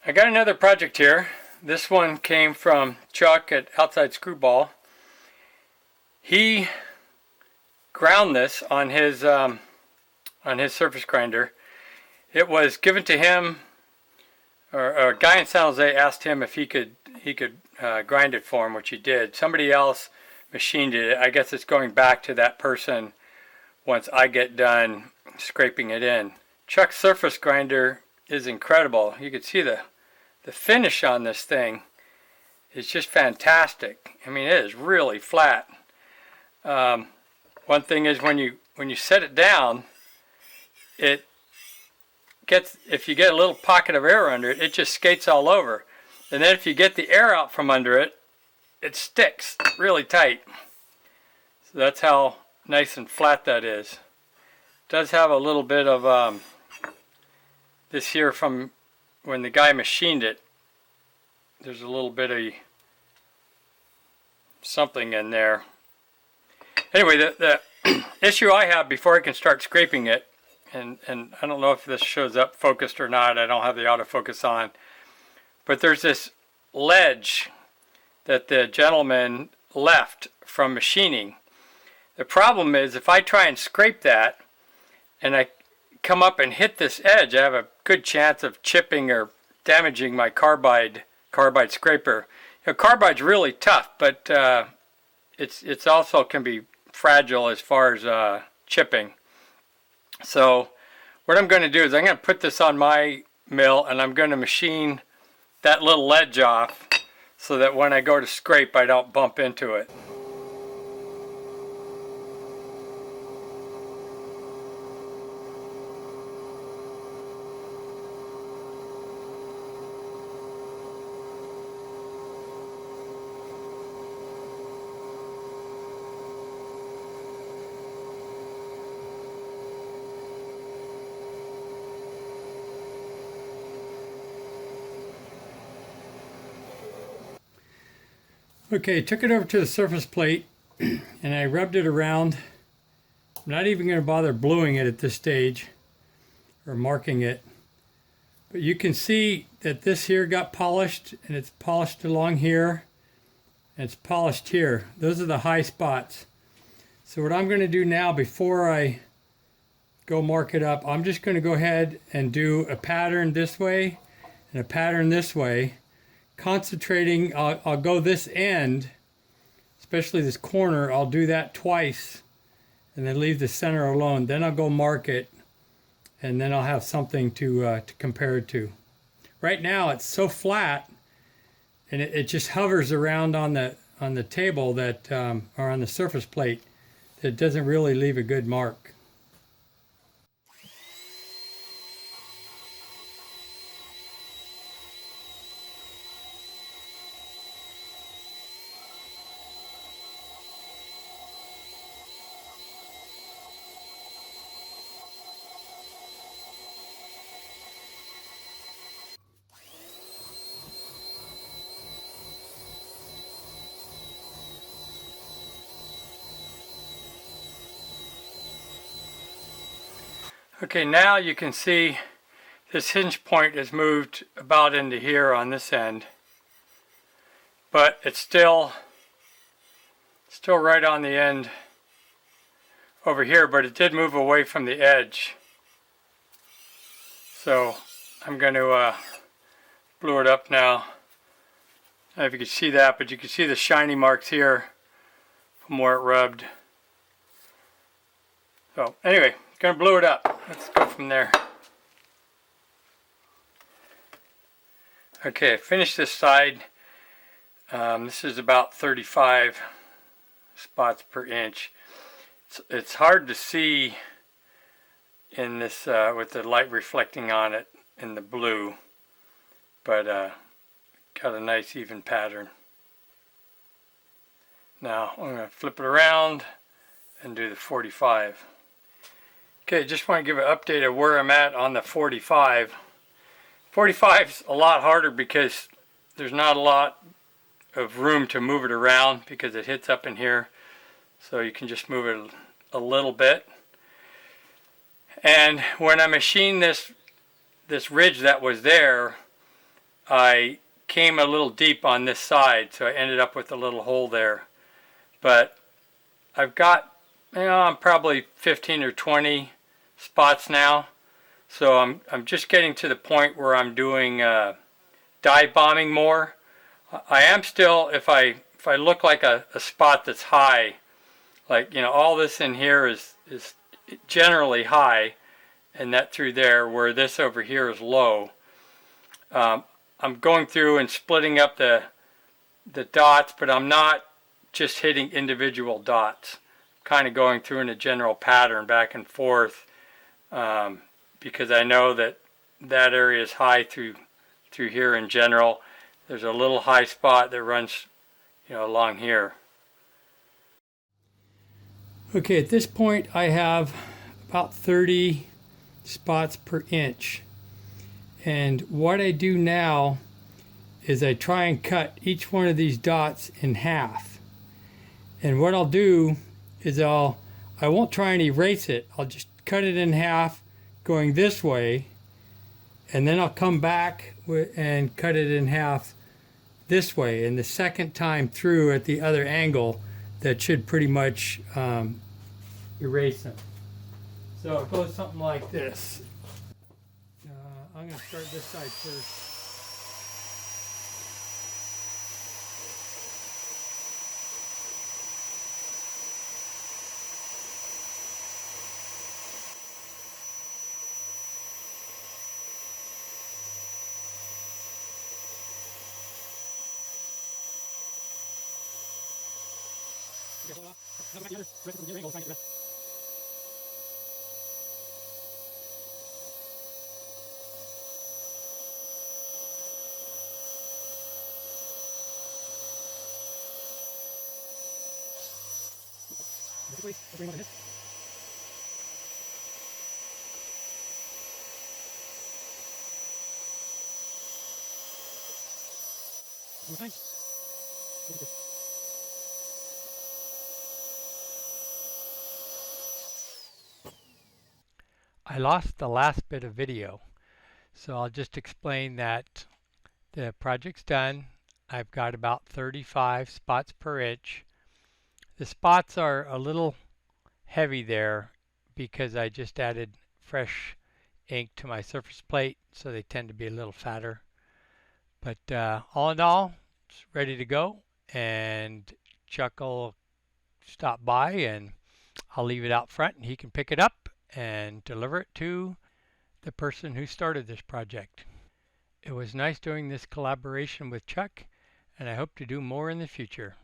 I got another project here. This one came from Chuck at Outsidescrewball. He ground this on his surface grinder. It was given to him, or a guy in San Jose asked him if he could grind it for him, which he did. Somebody else machined it. I guess it's going back to that person once I get done scraping it in. Chuck's surface grinder is incredible. You can see the finish on this thing is just fantastic. I mean, it is really flat. One thing is when you set it down, it gets, if you get a little pocket of air under it, it just skates all over. And then if you get the air out from under it, it sticks really tight. So that's how nice and flat that is. It does have a little bit of this here from when the guy machined it. There's a little bit of something in there. Anyway, the issue I have before I can start scraping it, and I don't know if this shows up focused or not, I don't have the autofocus on, but there's this ledge that the gentleman left from machining. The problem is if I try and scrape that and I come up and hit this edge, I have a good chance of chipping or damaging my carbide scraper. You know, carbide's really tough, but it's also can be fragile as far as chipping. So what I'm going to do is I'm going to put this on my mill and I'm going to machine that little ledge off so that when I go to scrape I don't bump into it. Okay, took it over to the surface plate and I rubbed it around. I'm not even going to bother bluing it at this stage or marking it. But you can see that this here got polished and it's polished along here and it's polished here. Those are the high spots. So what I'm going to do now before I go mark it up, I'm just going to go ahead and do a pattern this way and a pattern this way. Concentrating, I'll go this end, especially this corner, I'll do that twice and then leave the center alone. Then I'll go mark it and then I'll have something to compare it to. Right now it's so flat and it just hovers around on the table that or on the surface plate that it doesn't really leave a good mark. Okay, now you can see this hinge point is moved about into here on this end, but it's still right on the end over here, but it did move away from the edge. So I'm going to blue it up now. I don't know if you can see that, but you can see the shiny marks here from where it rubbed. So anyway, gonna blue it up. Let's go from there. Okay, I finished this side. This is about 35 spots per inch. It's hard to see in this with the light reflecting on it in the blue, but got a nice even pattern. Now I'm going to flip it around and do the 45. Okay, just want to give an update of where I'm at on the 45. 45's a lot harder because there's not a lot of room to move it around because it hits up in here. So you can just move it a little bit. And when I machined this ridge that was there, I came a little deep on this side, so I ended up with a little hole there. But I've got, I'm probably 15 or 20 spots now. So I'm just getting to the point where I'm doing dive bombing more. I am still, if I look like a spot that's high, like, all this in here is generally high, and that through there, where this over here is low. I'm going through and splitting up the dots, but I'm not just hitting individual dots. Kind of going through in a general pattern back and forth, because I know that area is high through here in general. There's a little high spot that runs, along here. Okay, at this point I have about 30 spots per inch. And what I do now is I try and cut each one of these dots in half. And what I'll do is I won't try and erase it. I'll just cut it in half going this way, and then I'll come back and cut it in half this way. And the second time through at the other angle, that should pretty much erase them. So it goes something like this. I'm going to start this side first. I lost the last bit of video, so I'll just explain that the project's done. I've got about 35 spots per inch. The spots are a little heavy there because I just added fresh ink to my surface plate, so they tend to be a little fatter. But all in all, it's ready to go, and Chuck will stop by and I'll leave it out front and he can pick it up and deliver it to the person who started this project. It was nice doing this collaboration with Chuck, and I hope to do more in the future.